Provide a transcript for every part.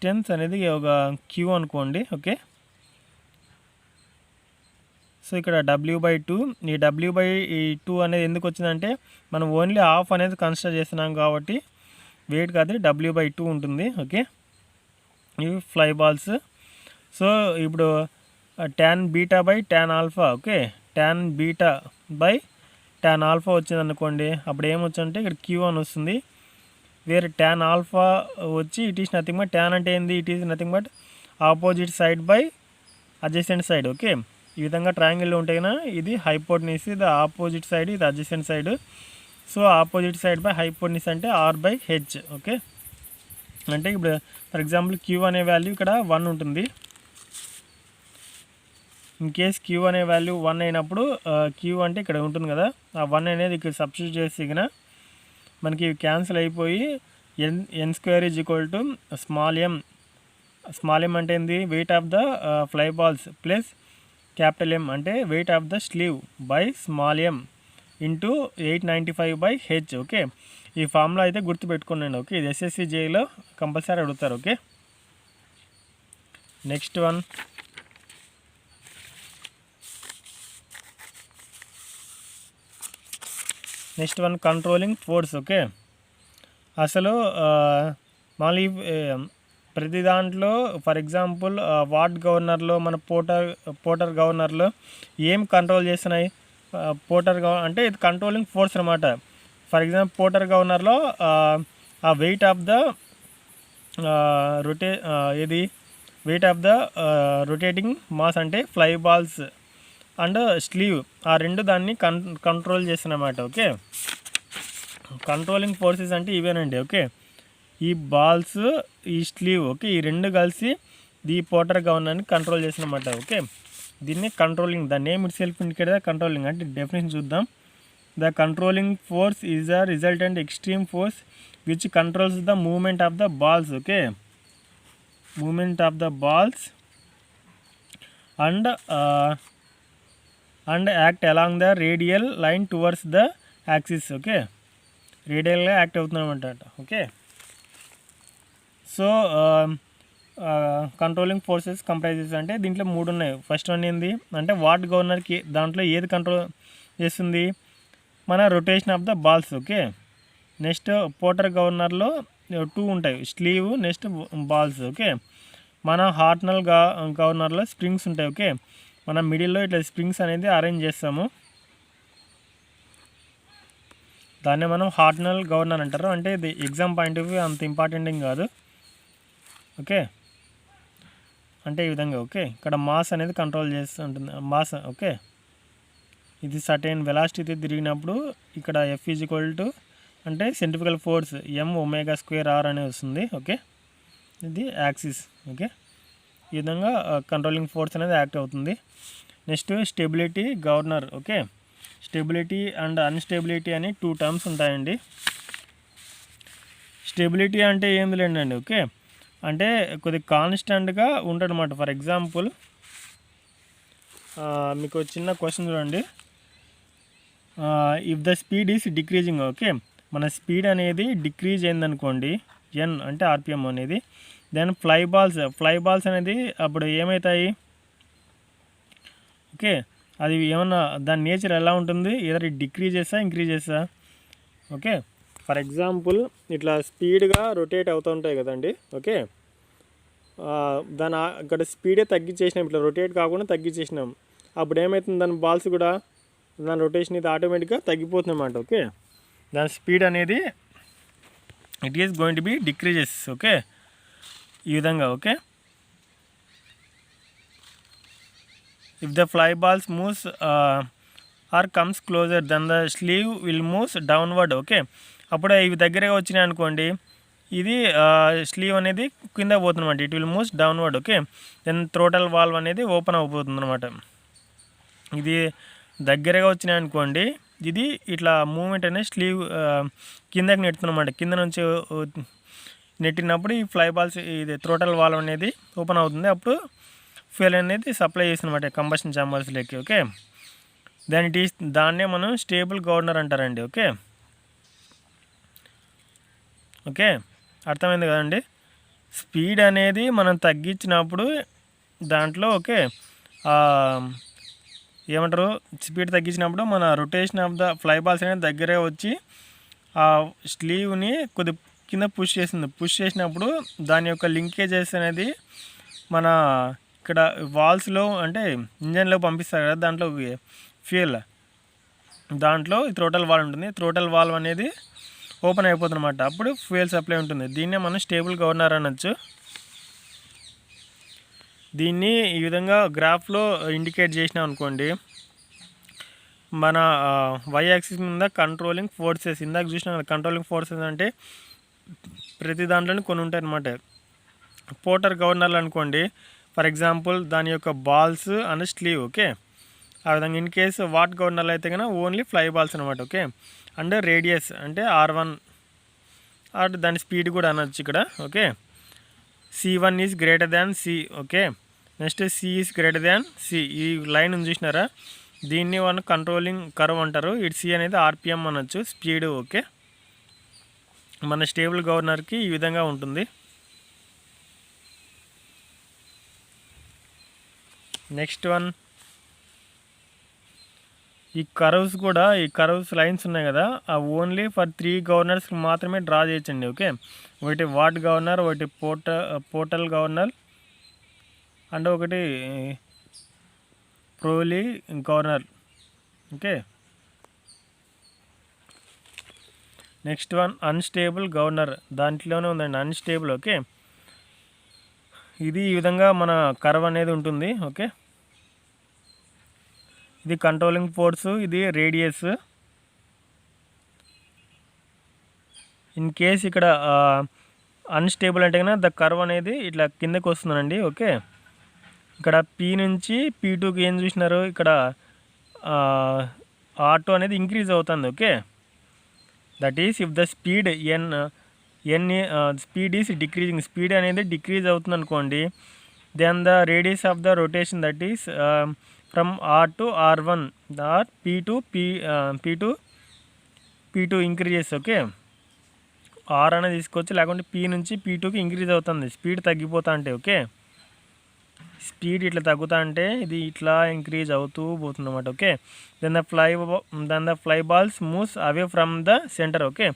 Distance అనేది ఒక queue అనుకోండి. ఓకే, సో ఇక్కడ W/2, ఈ W/2 అనేది ఎందుకు వచ్చిందంటే మనం ఓన్లీ హాఫ్ అనేది కన్సిడర్ చేస్తున్నాం కాబట్టి వెయిట్ కాదు W/2 ఉంటుంది. ఓకే, ఇవి ఫ్లై బాల్స్. సో ఇప్పుడు tan β tan α, okay, tan β tan α వచ్చింది అనుకోండి, అప్పుడు ఏమొచ్చంటే ఇక్కడ Q1 వస్తుంది. వేరే tan α వచ్చి it is nothing but, tan అంటే ఏంది, it is nothing but opposite side by adjacent side. Okay, ఈ విధంగా ట్రయాంగిల్లో ఉంటే కన్నా ఇది హైపోటెన్యూస్, ఇది ఆపోజిట్ సైడ్, ఇది adjacent side. So opposite side by hypotenuse అంటే R/H. ఓకే, అంటే ఇప్పుడు ఫర్ ఎగ్జాంపుల్ Q అనే వాల్యూ ఇక్కడ 1 ఉంటుంది. ఇన్ కేస్ Q అనే వాల్యూ 1 అయినప్పుడు Q అంటే ఇక్కడ ఉంటుంది కదా, ఆ 1 అనేది ఇక్కడ సబ్స్టిట్యూట్ చేసి మనకి క్యాన్సిల్ అయిపోయి n² small m. Small m అంటే ఏంది, weight of the fly balls plus capital M అంటే weight of the slew by small m into 895/H. Okay, ఈ ఫార్ములా అయితే గుర్తుపెట్టుకున్నాను. ఓకే, ఇది SSC JEEలో కంపల్సరీ అడుగుతారు. Okay, next one controlling force. Okay, అసలు మళ్ళీ ప్రతి దాంట్లో ఫర్ ఎగ్జాంపుల్ వార్డ్ గవర్నర్లో మన పోర్టర్ గవర్నర్లో ఏం కంట్రోల్ చేస్తున్నాయి, అంటే ఇది కంట్రోలింగ్ ఫోర్స్ అనమాట. ఫర్ ఎగ్జాంపుల్ పోర్టర్ గవర్నర్లో ఆ weight of the weight of the rotating mass అంటే ఫ్లై బాల్స్ అండ్ స్లీవ్, ఆ రెండు దాన్ని కంట్రోల్ చేస్తున్నమాట. ఓకే, కంట్రోలింగ్ ఫోర్సెస్ అంటే ఇవేనండి. ఓకే, ఈ బాల్స్, ఈ స్లీవ్, ఓకే, ఈ రెండు కలిసి ఈ పోర్టర్ గవర్నర్ని కంట్రోల్ చేసినమాట. ఓకే, దీన్ని కంట్రోలింగ్, ద నేమ్ ఇట్ సెల్ఫ్ ఇండికేట్ ద కంట్రోలింగ్. అంటే డెఫినేషన్ చూద్దాం. The controlling force is the resultant extreme force which controls the moment of the balls. Okay, moment of the balls and act along the radial line towards the axis. Okay, రేడియల్గా act అవుతుందన్నమాట. Okay, so controlling forces comprises అంటే దీంట్లో 3 ఉన్నాయి. First one ఏంది అంటే ward గవర్నర్కి దాంట్లో ఏది కంట్రోల్ చేస్తుంది, మన rotation of the balls. Okay, next porter గవర్నర్లో 2 ఉంటాయి, స్లీవ్ నెక్స్ట్ బాల్స్. ఓకే, మన హార్ట్నల్ గవర్నర్లో స్ప్రింగ్స్ ఉంటాయి. ఓకే, మనం మిడిల్లో ఇట్లా స్ప్రింగ్స్ అనేది అరేంజ్ చేస్తాము, దాన్ని మనం హార్ట్నల్ గవర్నర్ అంటారు. అంటే ఇది ఎగ్జామ్ పాయింట్ ఆఫ్ వ్యూ అంత ఇంపార్టెంట్ ఏం కాదు. ఓకే, అంటే ఈ విధంగా. ఓకే, ఇక్కడ మాస్ అనేది కంట్రోల్ చేస్తూ ఉంటుంది, మాస్. ఓకే, ఇది సర్టెన్ వెలాసిటీ తిరిగినప్పుడు ఇక్కడ F = అంటే సెంట్రిఫికల్ ఫోర్స్ m⍵²r అనేది వస్తుంది. ఓకే, ఇది యాక్సిస్. ఓకే, ఈ విధంగా కంట్రోలింగ్ ఫోర్స్ అనేది యాక్ట్ అవుతుంది. Next stability governor. Okay, stability and unstability అని 2 టర్మ్స్ ఉంటాయండి. స్టెబిలిటీ అంటే ఏంది లేండి. ఓకే, అంటే కొద్దిగా కాన్స్టెంట్గా ఉంటాడనమాట. ఫర్ ఎగ్జాంపుల్ మీకు చిన్న క్వశ్చన్ చూడండి. If the speed is decreasing. Okay, మన స్పీడ్ అనేది డిక్రీజ్ అయిందనుకోండి, n అంటే RPM అనేది, దెన్ ఫ్లై బాల్స్ అనేది అప్పుడు ఏమవుతాయి, ఓకే, అది ఏమన్నా దాని నేచర్ ఎలా ఉంటుంది, ఏదైనా డిక్రీజ్ చేస్తా ఇంక్రీజ్ చేస్తా. ఓకే, ఫర్ ఎగ్జాంపుల్ ఇట్లా స్పీడ్గా రొటేట్ అవుతూ ఉంటాయి కదండి. ఓకే, దాని అక్కడ స్పీడే తగ్గించేసినాం, ఇట్లా రొటేట్ కాకుండా తగ్గించేసినాం, అప్పుడు ఏమవుతుంది, దాని బాల్స్ కూడా దాని రొటేషన్ ఇది ఆటోమేటిక్గా తగ్గిపోతుంది అన్నమాట. ఓకే, దాని స్పీడ్ అనేది it is going to be decreases. Okay, ఈ విధంగా. Okay, if the fly balls moves or comes closer then the sleeve will moves downward. Okay, అప్పుడు ఇవి దగ్గరగా వచ్చినాయి అనుకోండి, ఇది స్లీవ్ అనేది కింద పోతుంది అనమాట, it will moves downward. Okay, then throttle valve అనేది ఓపెన్ అయిపోతుంది అనమాట. ఇది దగ్గరగా వచ్చినాయి అనుకోండి, ఇది ఇట్లా మూమెంట్ అనేది స్లీవ్ కిందకి నెడుతుందన్నమాట. కింద నుంచి నెట్టినప్పుడు ఈ ఫ్లై బాల్స్, ఇది థ్రోటల్ వాల్వ్ అనేది ఓపెన్ అవుతుంది, అప్పుడు ఫ్యూయల్ అనేది సప్లై చేస్తుందన్నమాట కంబషన్ ఛాంబర్స్లోకి. ఓకే, దాన్నే మనం స్టేబుల్ గవర్నర్ అంటారండి. ఓకే, ఓకే, అర్థమైంది కదండి. స్పీడ్ అనేది మనం తగ్గించినప్పుడు దాంట్లో ఓకే ఏమంటారు, స్పీడ్ తగ్గించినప్పుడు మన rotation of the fly balls అనేది దగ్గరే వచ్చి ఆ స్లీవ్ని కొద్ది కింద పుష్ చేసినప్పుడు దాని యొక్క లింకేజెస్ అనేది మన ఇక్కడ వాల్స్లో అంటే ఇంజన్లో పంపిస్తారు కదా, దాంట్లో ఫ్యూయల్, దాంట్లో థ్రోటల్ వాల్వ్ ఉంటుంది. థ్రోటల్ వాల్వ్ అనేది ఓపెన్ అయిపోతుంది అనమాట, అప్పుడు ఫ్యూయల్ సప్లై ఉంటుంది. దీన్నే మనం స్టేబుల్ గవర్నర్ అనొచ్చు. దీన్ని ఈ విధంగా గ్రాఫ్లో ఇండికేట్ చేసినాం అనుకోండి, మన వై యాక్సిస్ మీద కంట్రోలింగ్ ఫోర్సెస్, ఇందాక చూసినా కదా కంట్రోలింగ్ ఫోర్సెస్ అంటే ప్రతి దాంట్లోనే కొన్ని ఉంటాయి అన్నమాట. పోర్టర్ గవర్నర్లు అనుకోండి, ఫర్ ఎగ్జాంపుల్ దాని యొక్క బాల్స్ అండ్ స్లీవ్, ఓకే. ఆ విధంగా ఇన్ కేసు వాట్ గవర్నర్లు అయితే కనుక ఓన్లీ ఫ్లై బాల్స్ అనమాట, ఓకే. అండ్ రేడియస్ అంటే R1 అటు దాని స్పీడ్ కూడా అనొచ్చు ఇక్కడ, okay. C1 is greater than C, okay. Next C is greater than C. ఈ లైన్ ఉంది చూసినారా, దీన్ని వాళ్ళు కంట్రోలింగ్ కర్వ్ అంటారు. ఇటు C అనేది RPM అనొచ్చు, స్పీడ్, ఓకే. మన స్టేబుల్ గవర్నర్కి ఈ విధంగా ఉంటుంది. నెక్స్ట్ వన్, ఈ కర్వ్స్ కూడా, ఈ కర్వ్స్ లైన్స్ ఉన్నాయి కదా, ఆ ఓన్లీ ఫర్ 3 గవర్నర్స్ మాత్రమే డ్రా చేయొచ్చండి, ఓకే. ఒకటి వాట్ గవర్నర్, ఒకటి పోర్టల్ గవర్నర్ అండ్ ఒకటి Proell governor, okay. Next one unstable governor, దాంట్లోనే ఉందండి అన్స్టేబుల్, ఓకే. ఇది ఈ విధంగా మన కర్వ్ అనేది ఉంటుంది, ఓకే. ఇది కంట్రోలింగ్ ఫోర్సు, ఇది రేడియస్. ఇన్ కేస్ ఇక్కడ అన్స్టేబుల్ అంటే కన్నా ద కర్వ్ అనేది ఇట్లా కిందకి వస్తుందండి, ఓకే. ఇక్కడ P నుంచి P2కి ఏం చూసినారు, ఇక్కడ R2 అనేది ఇంక్రీజ్ అవుతుంది, okay. That is if the speed speed is decreasing, speed అనేది డిక్రీజ్ అవుతుంది అనుకోండి, then the radius of the rotation that is from R to R1 or P2 increases, okay. R అనేది తీసుకోవచ్చు, లేకుంటే P నుంచి P2కి increase అవుతుంది, speed తగ్గిపోతా అంటే, okay. Speed ఇట్లా తగ్గుతా అంటే ఇది ఇట్లా ఇంక్రీజ్ అవుతూ పోతుంది అన్నమాట, okay. Then the fly balls moves away from the center, okay.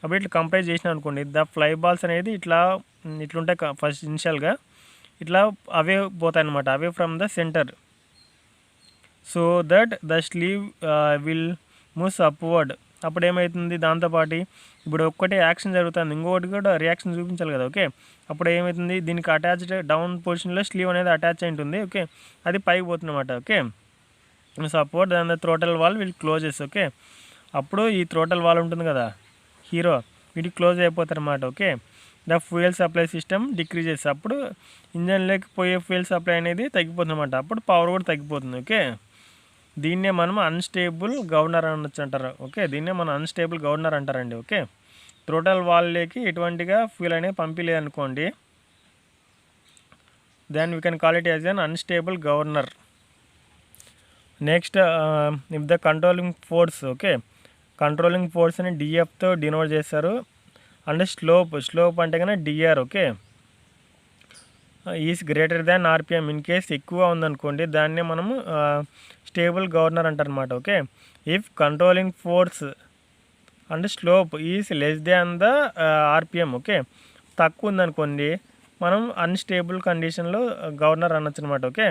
అప్పుడు ఇట్లా కంపేర్ చేసినా అనుకోండి, ద ఫ్లై బాల్స్ అనేది ఇట్లుంటాయి ఫస్ట్ ఇనిషియల్గా, ఇట్లా అవే పోతాయి అన్నమాట, అవే from the centre. So that the sleeve will moves upward. అప్పుడు ఏమవుతుంది, దాంతోపాటు ఇప్పుడు ఒక్కటే యాక్షన్ జరుగుతుంది, ఇంకొకటి కూడా రియాక్షన్ చూపించాలి కదా, ఓకే. అప్పుడు ఏమవుతుంది, దీనికి అటాచ్డ్ డౌన్ పొజిషన్లో స్లీవ్ అనేది అటాచ్ అయి ఉంటుంది, ఓకే. అది పైకి పోతుంది అన్నమాట, ఓకే. సపోర్ట్ దాని the throttle wall will closes, okay. అప్పుడు ఈ థ్రోటల్ వాల్ ఉంటుంది కదా హీరో, వీటికి క్లోజ్ అయిపోతారు అన్నమాట, okay. The fuel supply system decreases, అప్పుడు ఇంజన్లోకి పోయే ఫ్యూయల్ సప్లై అనేది తగ్గిపోతుంది అన్నమాట, అప్పుడు పవర్ కూడా తగ్గిపోతుంది, ఓకే. దీన్నే మనం అన్స్టేబుల్ గవర్నర్ అనొచ్చు అంటారు, ఓకే. దీన్నే మనం అన్స్టేబుల్ గవర్నర్ అంటారండి, ఓకే. థ్రోటల్ వాల్లోకి ఎటువంటిగా ఫ్యూయల్ అనేది పంపించలేదనుకోండి, then we can call it as an unstable governor. Next if the controlling force, okay. Controlling ఫోర్స్ని DFతో డినోట్ చేస్తారు. అండ్ స్లోప్ అంటే కన్నా DR, okay. Is greater than RPM. In case ఎక్కువ ఉందనుకోండి, దాన్నే మనము స్టేబుల్ గవర్నర్ అంటారనమాట, okay. If controlling force and slope is less than the RPM, okay. తక్కువ ఉందనుకోండి, మనం అన్స్టేబుల్ కండిషన్లో గవర్నర్ అనొచ్చు అనమాట, ఓకే.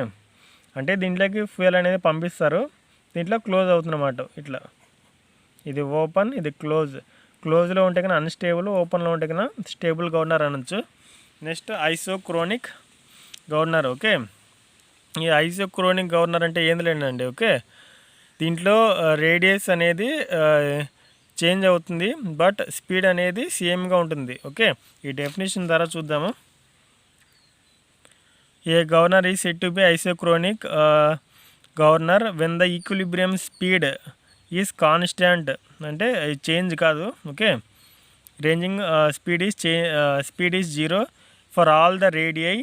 అంటే దీంట్లోకి ఫ్యూయల్ అనేది పంపిస్తారు, దీంట్లో క్లోజ్ అవుతుందన్నమాట, ఇట్లా ఇది ఓపెన్, ఇది క్లోజ్లో ఉంటే కన్నా అన్స్టేబుల్, ఓపెన్లో ఉంటే కన్నా స్టేబుల్ గవర్నర్ అనొచ్చు. Next isochronic governor, okay. ఈ ఐసోక్రోనిక్ గవర్నర్ అంటే ఏంది లేదండి, ఓకే. దీంట్లో రేడియస్ అనేది చేంజ్ అవుతుంది, బట్ స్పీడ్ అనేది సేమ్గా ఉంటుంది, ఓకే. ఈ డెఫినేషన్ ద్వారా చూద్దాము. A governor is said to be isochronic governor when the equilibrium speed is constant, అంటే చేంజ్ కాదు, okay. Ranging speed is 0 for all the radii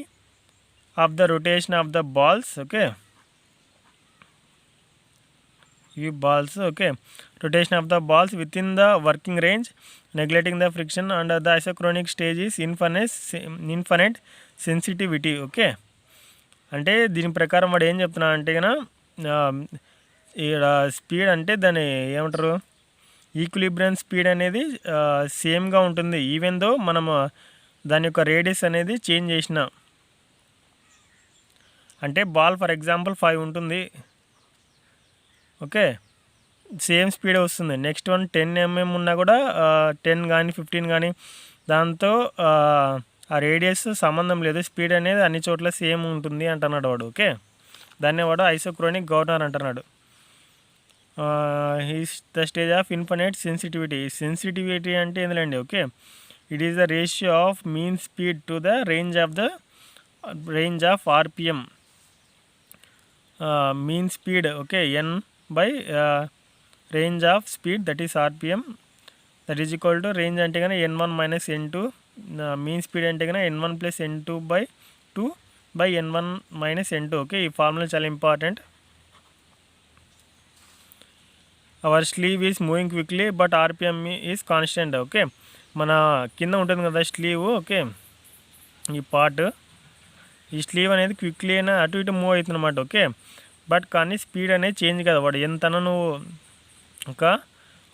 of the rotation of the balls, okay. ఇవి balls. Okay, rotation of the balls within the working range, neglecting the friction and the isochronic stage is infinite sensitivity. Okay, అంటే దీని ప్రకారం వాడు ఏం చెప్తున్నా అంటే కన్నా ఇక్కడ స్పీడ్ అంటే దాన్ని ఏమంటారు, ఈక్విలిబ్రియం స్పీడ్ అనేది సేమ్గా ఉంటుంది ఈవెన్ దో మనము దాని యొక్క రేడియస్ అనేది చేంజ్ చేసిన. అంటే బాల్ ఫర్ ఎగ్జాంపుల్ 5 ఉంటుంది. ఓకే, సేమ్ స్పీడ్ వస్తుంది. నెక్స్ట్ వన్ 10 mm ఉన్నా కూడా 10 కానీ 15 కానీ దాంతో ఆ రేడియస్ సంబంధం లేదు, స్పీడ్ అనేది అన్ని చోట్ల సేమ్ ఉంటుంది అంటున్నాడు వాడు. ఓకే, దాన్ని వాడు ఐసోక్రోనిక్ గవర్నర్ అంటున్నాడు. Is the stage of infinite sensitivity. Sensitivity అంటే ఏంటండి, okay, it is the ratio of mean speed to the range of RPM. Mean speed, okay, n by range of speed that is RPM, that is equal to range అంటే కన్నా n1 minus n2, mean speed అంటే కన్నా n1 plus n2 by 2 by n1 minus n2. Okay, ఈ formula చాలా important. Our sleeve is moving quickly but RPM is constant. Okay, మన కింద ఉంటుంది కదా స్లీవ్, ఓకే, ఈ పార్ట్, ఈ స్లీవ్ అనేది క్విక్లీ అయినా అటు ఇటు మూవ్ అవుతుంది అనమాట. ఓకే, బట్ కానీ స్పీడ్ అనేది చేంజ్ కదా, వాడు ఎంత నువ్వు ఒక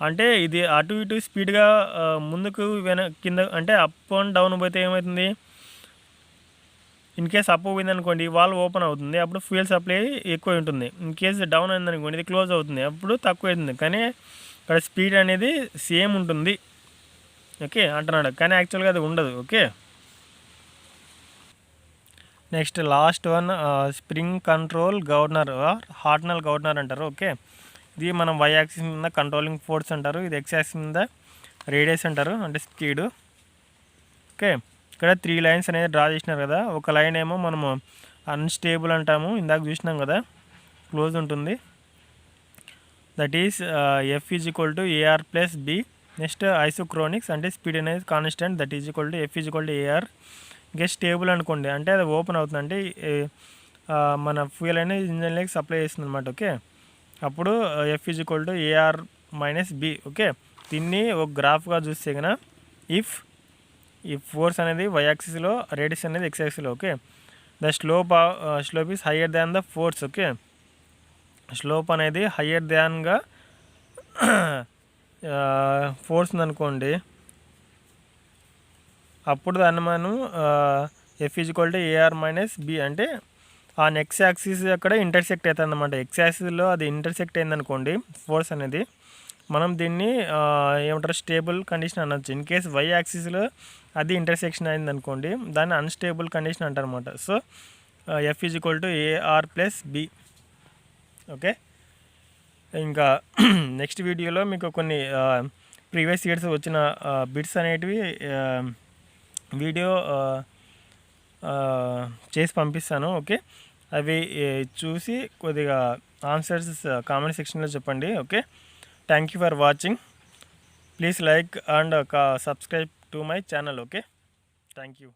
అంటే ఇది అటు ఇటు స్పీడ్గా ముందుకు కింద అంటే అప్ అండ్ డౌన్ పోతే ఏమవుతుంది, ఇన్ కేస్ అప్ పోయింది అనుకోండి వాల్ ఓపెన్ అవుతుంది, అప్పుడు ఫ్యూయల్ సప్లై ఎక్కువ ఉంటుంది. ఇన్ కేస్ డౌన్ అయింది అనుకోండి ఇది క్లోజ్ అవుతుంది, అప్పుడు తక్కువ అవుతుంది. కానీ ఇక్కడ స్పీడ్ అనేది సేమ్ ఉంటుంది. ఓకే అంటున్నాడు, కానీ యాక్చువల్గా అది ఉండదు. Okay, next last one spring control governor or Hartnell governor అంటారు. ఓకే, ఇది మనం వై యాక్సిస్ మీద కంట్రోలింగ్ ఫోర్స్ అంటారు, ఇది ఎక్స్ యాక్సిస్ మీద రేడియస్ అంటారు, అంటే స్పీడ్. ఓకే, ఇక్కడ 3 లైన్స్ అనేది డ్రా చేసినారు కదా, ఒక లైన్ ఏమో మనము అన్స్టేబుల్ అంటాము, ఇందాక చూసినాం కదా క్లోజ్ ఉంటుంది, that is F is equal to AR plus B. Next isochronics అంటే స్పీడ్ అనేది constant, that is equal to F is equal to AR. ఇంకా స్టేబుల్ అనుకోండి అంటే అది ఓపెన్ అవుతుంది, అంటే మన ఫ్యూయల్ అనేది ఇంజన్లోకి సప్లై చేస్తుంది అనమాట. ఓకే, అప్పుడు F is equal to AR minus B. Okay, దీన్ని ఒక గ్రాఫ్గా చూస్తే కన్నా ఈ ఫోర్స్ అనేది వై యాక్సిస్లో, రేడియస్ అనేది ఎక్స్ యాక్సిస్లో. Okay, the slope is higher than the force. Okay, slope అనేది హయ్యర్ దాన్గా ఫోర్స్ ఉందనుకోండి, అప్పుడు దాన్ని మనం F is equal to AR minus B అంటే ఆ నెక్స్ట్ యాక్సిస్ అక్కడ ఇంటర్సెక్ట్ అవుతుంది అనమాట. ఎక్స్ యాక్సిస్లో అది ఇంటర్సెక్ట్ అయిందనుకోండి ఫోర్స్ అనేది, మనం దీన్ని ఏమంటారు స్టేబుల్ కండిషన్ అనొచ్చు. ఇన్ కేస్ వై యాక్సిస్లో అది ఇంటర్సెక్షన్ అయిందనుకోండి దాన్ని అన్స్టేబుల్ కండిషన్ అంటారు అనమాట. So F is equal to AR plus B. Okay, ఇంకా నెక్స్ట్ వీడియోలో మీకు కొన్ని ప్రీవియస్ ఇయర్స్ వచ్చిన బిట్స్ అనేటివి వీడియో చేసి పంపిస్తాను. ఓకే, అవి చూసి కొద్దిగా ఆన్సర్స్ కామెంట్ సెక్షన్లో చెప్పండి. Okay, thank you for watching. Please like and subscribe to my channel. Okay, thank you.